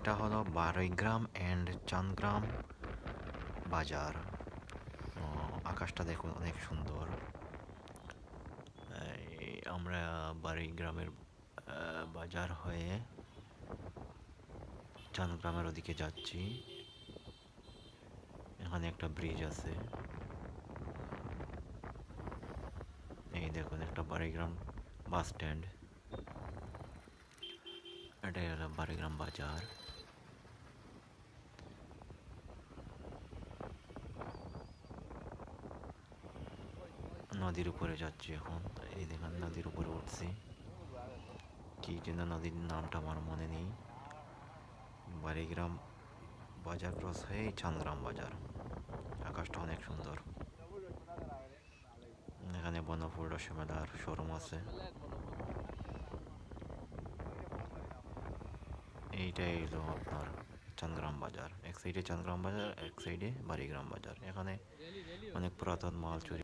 এটা হলো বারৈগ্রাম অ্যান্ড চান্দগ্রাম বাজার। আকাশটা দেখুন অনেক সুন্দর। আমরা বারৈগ্রামের বাজার হয়ে চান্দগ্রামের ওদিকে যাচ্ছি। এখানে একটা ব্রিজ আছে। এই দেখুন একটা বারৈগ্রাম বাস স্ট্যান্ড। এটাই হলো বারৈগ্রাম বাজার। নদীর উপরে যাচ্ছি এখন। এই দেখুন নদীর উপরে উঠছি। কি যেন নদীর নামটা আমার মনে নেই। বারৈগ্রাম বাজার ক্রস হয়ে চান্দগ্রাম বাজার। আকাশটা অনেক সুন্দর। এখানে বনফুল রসমেলার শোরুম আছে। এইটাই হলো আপনার চান্দগ্রাম বাজার। এক সাইডে চান্দগ্রাম বাজার, এক সাইডে বারৈগ্রাম বাজার। এখানে অনেক পুরাতন মাল চুরি